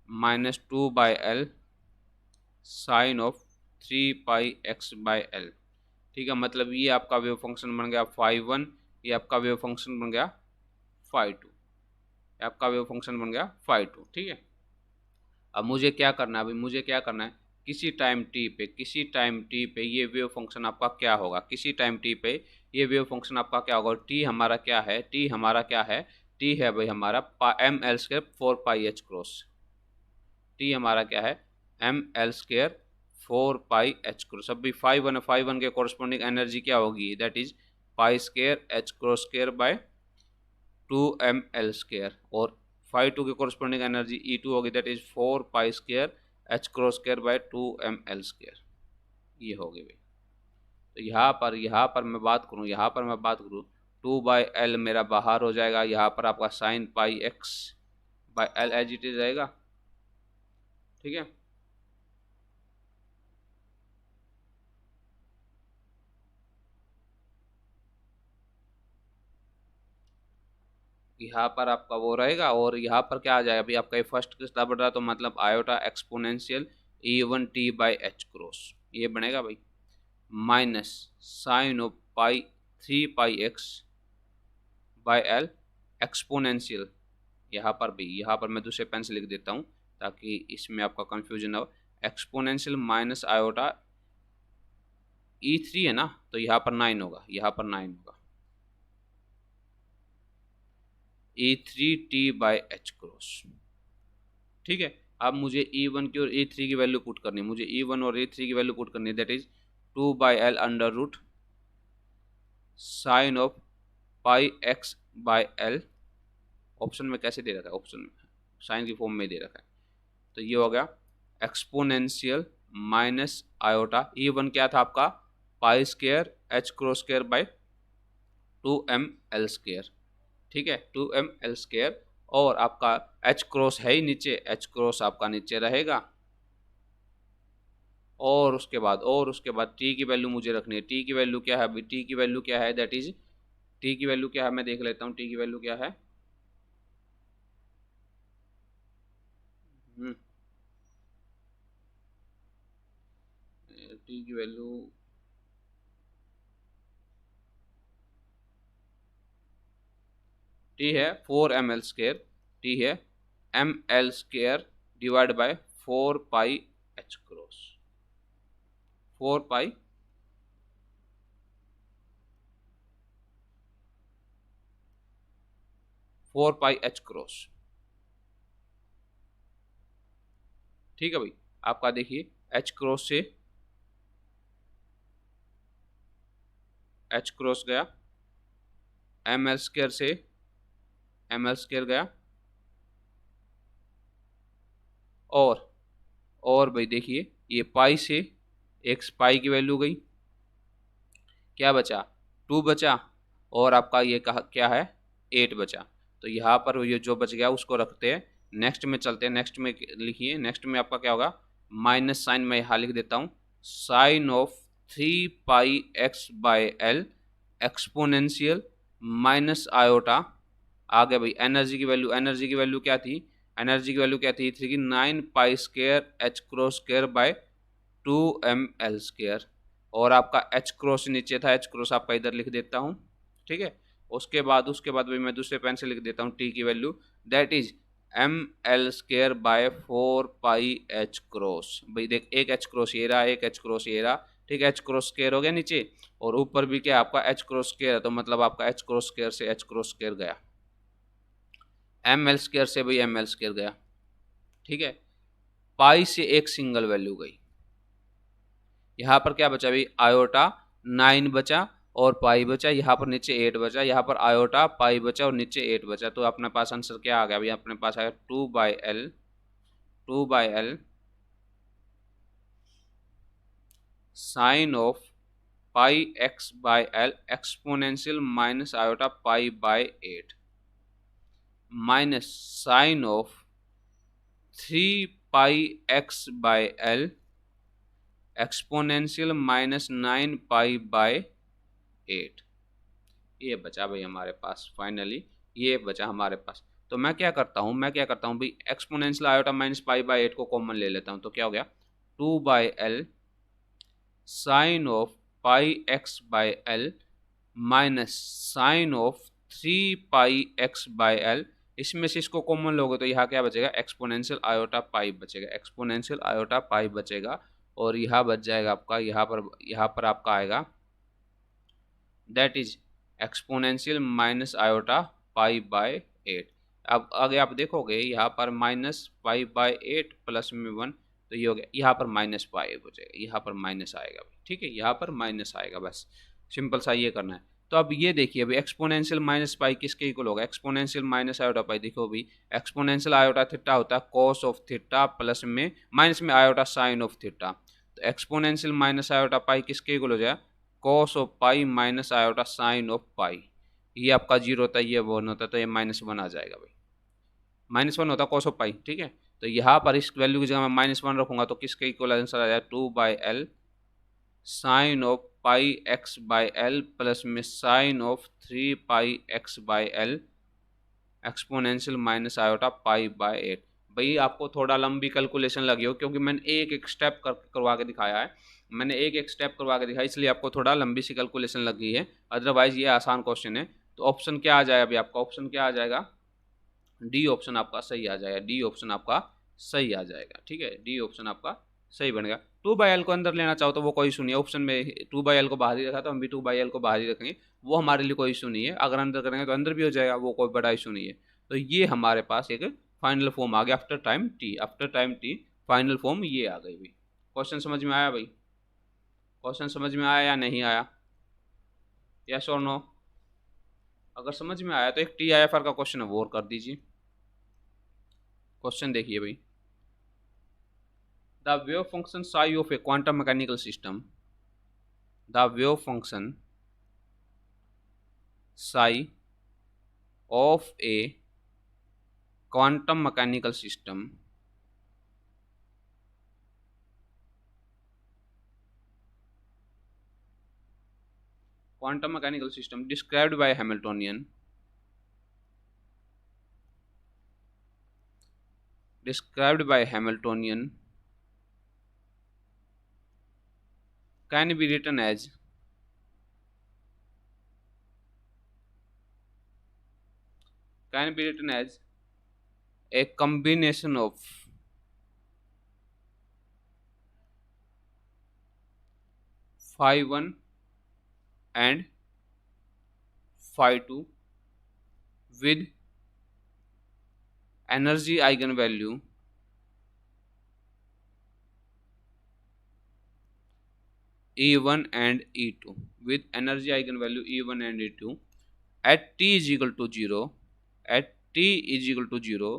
minus 2/L sine of 3πx/L। ठीक है, मतलब ये आपका वेव फंक्शन बन गया φ1, ये आपका वेव फंक्शन बन गया φ2, आपका वेव फंक्शन बन गया φ2। ठीक है, अब मुझे क्या करना है, अभी मुझे क्या करना है, किसी टाइम t पे ये वेव फंक्शन आपका क्या होगा, किसी टाइम t पे ये वेव फंक्शन आपका क्या होगा। t हमारा क्या है, t हमारा क्या है, t है भाई हमारा ml² 4πh क्रॉस। t हमारा क्या है, ml² 4πh क्रॉस। अब भी φ1 के कॉरस्पॉन्डिंग एनर्जी क्या होगी, that is π² h cross square by 2ml², और φ2 के कॉरस्पॉन्डिंग एनर्जी E2 होगी, that is 4π² h cross square by 2ml²। ये होगी भाई। तो यहाँ पर मैं बात करूँ 2/L मेरा बाहर हो जाएगा, यहाँ पर आपका sign πx/L as it is रहेगा। ठीक है, यहाँ पर आपका वो रहेगा, और यहाँ पर क्या आ जाएगा अभी आपका ये फर्स्ट किस्ता बढ़ रहा, तो मतलब आयोटा एक्सपोनेंशियल E1t/h क्रॉस ये बनेगा भाई, minus sine of 3πx/L exponential. यहाँ पर मैं दूसरे पेन से लिख देता हूँ ताकि इसमें आपका कंफ्यूजन हो। एक्सपोनेंशियल माइनस आयोटा E3 है ना, तो यहाँ पर 9 होगा, यहाँ पर 9 होगा E3t/h क्रॉस। ठीक है, अब मुझे E1 की और E3 की वैल्यू पुट करनी है, मुझे E1 और E3 की वैल्यू पुट करनी है, that is 2/L under root sine of πx/L। Option में कैसे दे रखा है, ऑप्शन में साइन की फॉर्म में दे रखा है, तो ये हो गया एक्सपोनेंशियल माइनस आयोटा। E1 क्या था आपका π² h cross square by 2ml²। ठीक है, 2ml², और आपका h क्रॉस है ही नीचे, h क्रॉस आपका नीचे रहेगा, और उसके बाद t की वैल्यू मुझे रखनी है। t की वैल्यू क्या है, t की वैल्यू क्या है, दैट इज t की वैल्यू क्या है, मैं देख लेता हूँ t की वैल्यू क्या है। t की वैल्यू t है 4ml², t है ml² divide by 4πh cross, 4π 4πh cross. ठीक है भाई, आपका देखिए h क्रॉस से h क्रॉस गया, ml² से ml² गया, और भाई देखिए ये पाई से x पाई की वैल्यू गई, क्या बचा 2 बचा, और आपका ये कहा क्या है 8 बचा। तो यहाँ पर ये जो बच गया उसको रखते हैं, नेक्स्ट में चलते हैं। नेक्स्ट में लिखिए, नेक्स्ट में आपका क्या होगा, माइनस साइन मैं यहाँ लिख देता हूँ, sine of 3πx/L exponential minus iota. आ गया भाई एनर्जी की वैल्यू, एनर्जी की वैल्यू क्या थी, एनर्जी की वैल्यू क्या थी, थी 9π² h cross square by 2ml², और आपका h क्रॉस नीचे था, h क्रॉस आपका इधर लिख देता हूँ। ठीक है, उसके बाद भाई मैं दूसरे पेन से लिख देता हूँ t की value, that is ml² by 4πh cross. भाई देख एक h क्रॉस ये रहा, एक h क्रॉस ये रहा, ठीक है, h क्रॉस स्क्वायर हो गया नीचे, और ऊपर भी क्या आपका h क्रॉस स्क्वायर है, तो मतलब आपका h क्रॉस स्क्वायर से h क्रॉस स्क्वायर गया, ml² से भाई ml² गया। ठीक है, पाई से एक सिंगल वैल्यू गई, यहाँ पर क्या बचा भाई आयोटा 9 बचा और पाई बचा, यहाँ पर नीचे 8 बचा, यहाँ पर आयोटा पाई बचा और नीचे 8 बचा, तो अपने पास आंसर क्या आ गया भाई, अपने पास आया 2/L sine of πx/L exponential minus iota π/8 minus sine of 3πx/L exponential minus 9π/8। ये बचा भाई हमारे पास, फाइनली ये बचा हमारे पास। तो मैं क्या करता हूँ भाई, exponential iota minus pi by 8 को कॉमन ले लेता हूँ, तो क्या हो गया 2/L sine of pi x by l minus sine of 3πx/L। इसमें से इसको कॉमन लोगे तो यहाँ क्या बचेगा, एक्सपोनेंशियल आयोटा पाई बचेगा, एक्सपोनेंशियल आयोटा पाई बचेगा। और यहाँ बच जाएगा आपका, यहाँ पर आपका आएगा that is exponential minus iota pi by 8। अब आगे आप देखोगे यहाँ पर माइनस पाई बाय 8 प्लस में 1, तो ये हो गया, यहाँ पर माइनस पाई हो जाएगा, यहाँ पर माइनस आएगा, ठीक है, यहाँ पर माइनस आएगा, बस सिंपल सा ये करना है। तो अब ये देखिए अभी एक्सपोनेंशियल माइनस पाई किसके इक्वल होगा, एक्सपोनेंशियल माइनस आयोटा पाई। देखो अभी एक्सपोनेंशियल आयोटा थीटा होता है कॉस ऑफ थीटा प्लस में माइनस में आयोटा साइन ऑफ थीटा। तो एक्सपोनेंशियल माइनस आयोटा पाई किसके इक्वल हो जाए, cos of pi minus iota sine of pi. ये आपका जीरो होता है, ये वन होता है, तो ये -1 आ जाएगा भाई, -1 होता है कॉस ऑफ पाई, ठीक है। तो यहाँ पर इस वैल्यू की जगह मैं -1 रखूंगा तो किसके इक्वल आंसर आ जाएगा 2/L sine of pi x by L plus में sine of 3πx/L exponential minus iota pi by 8। भाई आपको थोड़ा लंबी कैलकुलेशन लगी हो क्योंकि मैंने एक एक स्टेप करवा के दिखाया है, मैंने एक एक स्टेप करवा के दिखाया, इसलिए आपको थोड़ा लंबी सी कैलकुलेशन लगी है, अदरवाइज ये आसान क्वेश्चन है। तो ऑप्शन क्या आ जाएगा अभी आपका, ऑप्शन क्या आ जाएगा, डी ऑप्शन आपका सही आ जाएगा, डी ऑप्शन आपका सही आ जाएगा, ठीक है, डी ऑप्शन आपका सही बनेगा। 2/L को अंदर लेना चाहो तो वो कोई इशू नहीं है, ऑप्शन में 2/L को बाहर ही रखा तो हम भी 2/L को बाहर ही रखेंगे, वो हमारे लिए कोई इशू नहीं है, अगर अंदर करेंगे तो अंदर भी हो जाएगा, वो कोई बड़ा इशू नहीं है। तो ये हमारे पास एक फाइनल फॉर्म आ गया after time T, after time T final form ये आ गई भाई। क्वेश्चन समझ में आया भाई, क्वेश्चन समझ में आया या नहीं आया, यस और नो? अगर समझ में आया तो एक TIFR का क्वेश्चन है वो और कर दीजिए। क्वेश्चन देखिए भाई, the wave function psi of a quantum mechanical system, the wave function psi of a quantum mechanical system described by Hamiltonian can be written as a combination of phi 1 and phi 2 with energy eigenvalue E1 and E2 with energy eigenvalue E1 and E2 at t is equal to 0, at t is equal to 0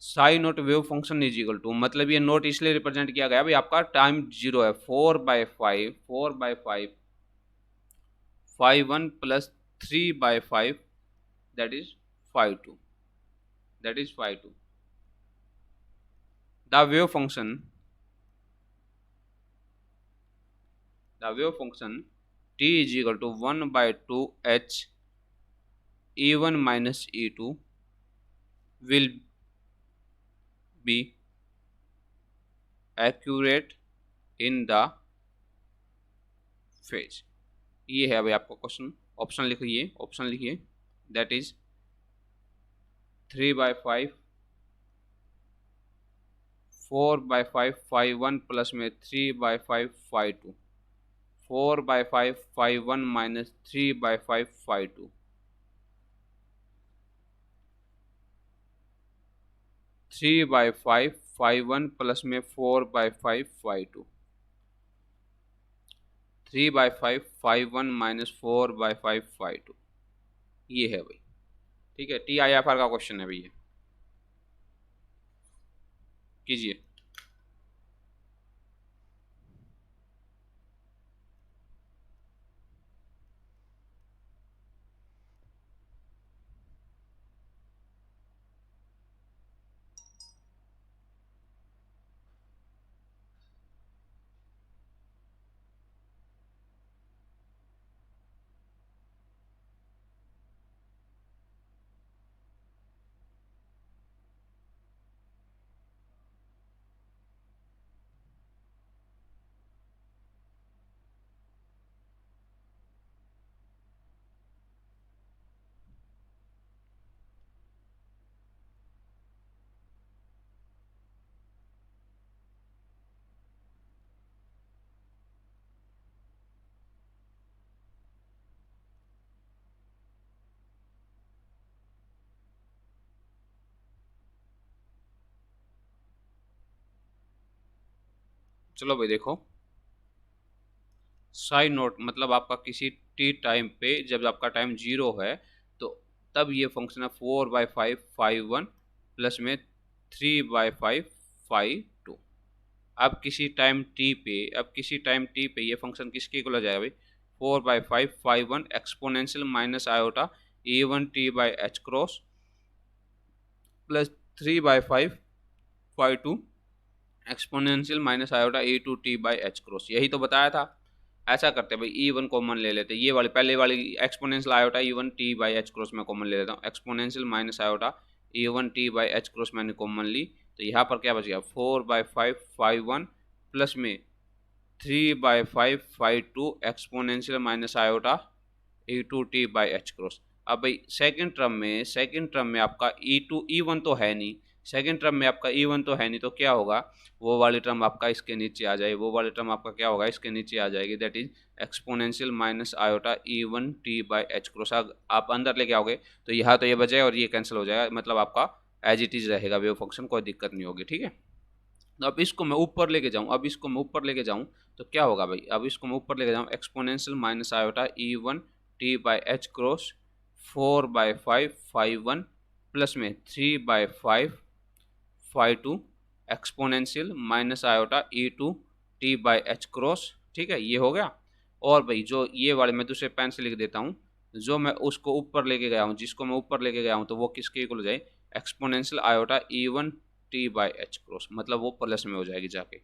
psi naught wave function is equal to, मतलब ये note इसलिए represent किया गया भाई आपका time 0 है, 4/5 5 1 plus 3/5 that is 5 2, that is 5 2। The wave function t is equal to 1/2 h E1 minus E2 will be accurate in the phase। ये है भाई आपका क्वेश्चन, ऑप्शन लिखिए दैट इज 3/5 4/5 5 1 प्लस में 3/5 5 2 4/5 5 1 माइनस 3/5 5 2 3/5 5 1 प्लस में 4/5 5 2 3/5 5 1 माइनस 4/5 5 2, ये है भाई, ठीक है, TIFR का क्वेश्चन है भैया, कीजिए। चलो भाई देखो, साइड नोट मतलब आपका किसी टी टाइम पे जब आपका टाइम 0 है तो तब ये फंक्शन है 4/5 5/1 प्लस में 3/5 5/2। अब किसी टाइम टी पे ये फंक्शन किसके इक्वल हो जाएगा भाई, 4/5 5/1 exponential minus iota E1t/h cross plus 3/5 5/2 exponential minus iota E2t/h cross. यही तो बताया था। ऐसा करते हैं भाई, E1 कॉमन ले लेते हैं, ये वाली पहले वाली एक्सपोनेंशियल आयोटा E1t/h क्रॉस में कॉमन ले लेता हूँ। Exponential minus iota E1t/h cross मैंने कॉमन ली, तो यहाँ पर क्या बच गया 4/5 5/1 प्लस में 3/5 5/2 exponential minus iota E2t/h cross. अब भाई सेकंड टर्म में आपका E1 तो है नहीं, सेकंड टर्म में आपका E1 तो है नहीं, तो क्या होगा, वो वाली टर्म आपका इसके नीचे आ जाए, वो वाली टर्म आपका क्या होगा, इसके नीचे आ जाएगी, that is exponential minus iota E1t/h cross. आप अंदर लेके आओगे तो यहाँ तो ये बचेगा और ये कैंसिल हो जाएगा, मतलब आपका एज इट इज रहेगा वेव फंक्शन, कोई दिक्कत नहीं होगी, ठीक है। तो अब इसको मैं ऊपर लेके जाऊँ तो क्या होगा भाई, अब इसको मैं ऊपर लेके जाऊँ, exponential minus iota E1t/h cross 4/5 5/1 plus में 3/5 5/2 exponential minus iota E2t/h cross, ठीक है, ये हो गया। और भाई जो ये वाले मैं दूसरे पेन से लिख देता हूँ, जो मैं उसको ऊपर लेके गया हूँ, जिसको मैं ऊपर लेके गया हूँ, तो वो किसके इक्वल हो जाए, एक्सपोनेंशियल आयोटा E1t/h क्रॉस, मतलब वो प्लस में हो जाएगी जाके,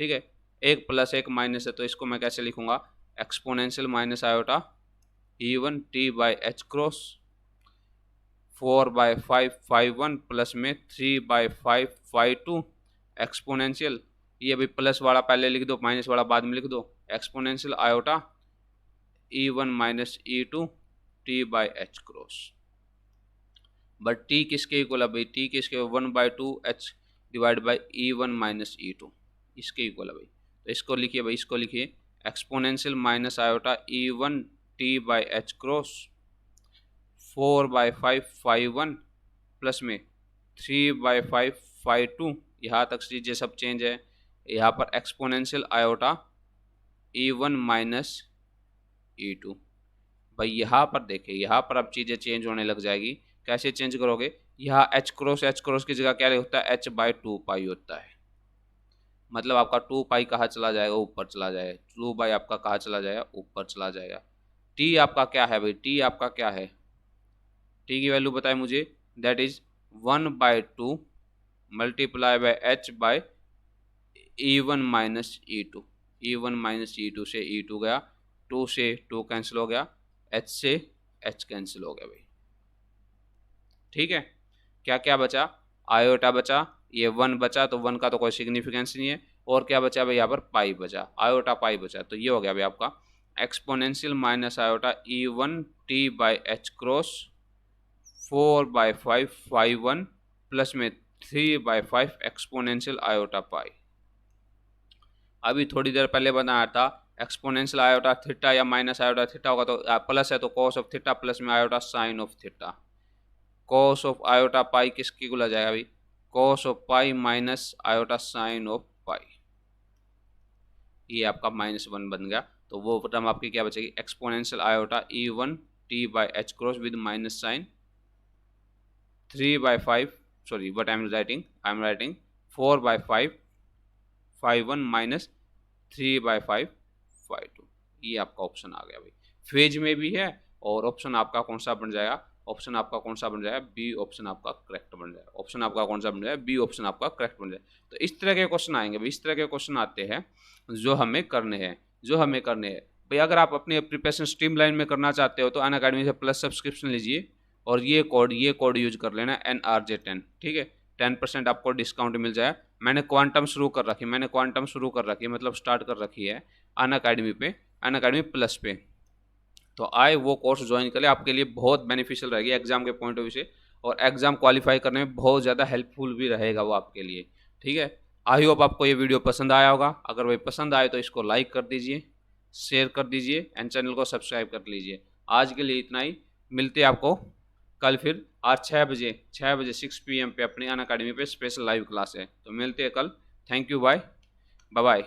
ठीक है। एक प्लस एक माइनस है, तो इसको मैं कैसे लिखूंगा, exponential minus iota E1t/h cross 4/5 5/1 plus में 3/5 5/2 एक्सपोनेंशियल, ये भी प्लस वाला पहले लिख दो, माइनस वाला बाद में लिख दो, exponential iota E1 minus E2t/h cross. But T किसके इक्वल है भाई, टी किसके 1/2 h divide by E1 minus E2, इसके इक्वल है भाई। तो इसको लिखिए भाई, इसको लिखिए exponential minus iota E1t/h cross 4/5 5/1 plus में 3/5 5/2, यहाँ तक चीज़ें सब चेंज है। यहाँ पर exponential iota E1 minus E2। भाई यहाँ पर देखिए, यहाँ पर अब चीज़ें चेंज होने लग जाएगी। कैसे चेंज करोगे, यहाँ h क्रॉस की जगह क्या होता है, h/2 होता है, मतलब आपका 2 कहाँ चला जाएगा, ऊपर चला जाएगा, 2 आपका कहाँ चला जाएगा, ऊपर चला जाएगा। t आपका क्या है भाई, t आपका क्या है, t की वैल्यू बताए मुझे, that is 1/2 multiply by h by E1 minus E2। E1 minus E2 से E2 गया, 2 से 2 कैंसिल हो गया, h से h कैंसिल हो गया भाई, ठीक है। क्या क्या बचा, आयोटा बचा, ये 1 बचा, तो 1 का तो कोई सिग्निफिकेंस नहीं है, और क्या बचा भाई, यहाँ पर पाई बचा, आयोटा पाई बचा, तो ये हो गया भाई आपका exponential minus iota E1t/h cross 4/5 5/1 plus में 3/5 एक्सपोनेंशियल आयोटा पाई। अभी थोड़ी देर पहले बनाया था एक्सपोनेंशियल आयोटा थीटा या माइनस आयोटा थीटा होगा तो प्लस है तो कॉस ऑफ थीटा प्लस में iota sine of theta, cos of iota pi किसकी इक्वल आ जाएगा भाई, cos of pi minus iota sine of pi, ये आपका -1 बन गया। तो वो टर्म आपकी क्या बचेगी, exponential iota E1t/h cross with minus sine 3/5, sorry what I'm writing 4/5 5/1 minus 3/5 5/2, ये आपका ऑप्शन आ गया भाई। फेज में भी है और ऑप्शन आपका कौन सा बन जाएगा, ऑप्शन आपका कौन सा बन जाएगा, बी ऑप्शन आपका करेक्ट बन जाएगा, ऑप्शन आपका कौन सा बन जाएगा, बी ऑप्शन आपका करेक्ट बन जाएगा। तो इस तरह के क्वेश्चन आएंगे भाई, इस तरह के क्वेश्चन आते हैं जो हमें करने हैं, भाई। अगर आप अपने प्रिपरेशन स्ट्रीमलाइन में करना चाहते हो तो अनअकैडमी से प्लस सब्सक्रिप्शन लीजिए और ये कोड यूज कर लेना NRJ10, ठीक है, 10% आपको डिस्काउंट मिल जाए। मैंने क्वांटम शुरू कर रखी, मतलब स्टार्ट कर रखी है अनअकैडमी प्लस पे, तो आए वो कोर्स ज्वाइन कर ले, आपके लिए बहुत बेनिफिशियल रहेगी एग्जाम के पॉइंट ऑफ व्यू से, और एग्जाम क्वालिफाई करने में बहुत ज़्यादा हेल्पफुल भी रहेगा वो आपके लिए, ठीक है। आई होप आपको ये वीडियो पसंद आया होगा, अगर वही पसंद आए तो इसको लाइक कर दीजिए, शेयर कर दीजिए एंड चैनल को सब्सक्राइब कर लीजिए। आज के लिए इतना ही, मिलते हैं आपको कल फिर आज 6 बजे 6 PM पे अपनी अनअकैडमी पे स्पेशल लाइव क्लास है, तो मिलते हैं कल। Thank you, bye bye.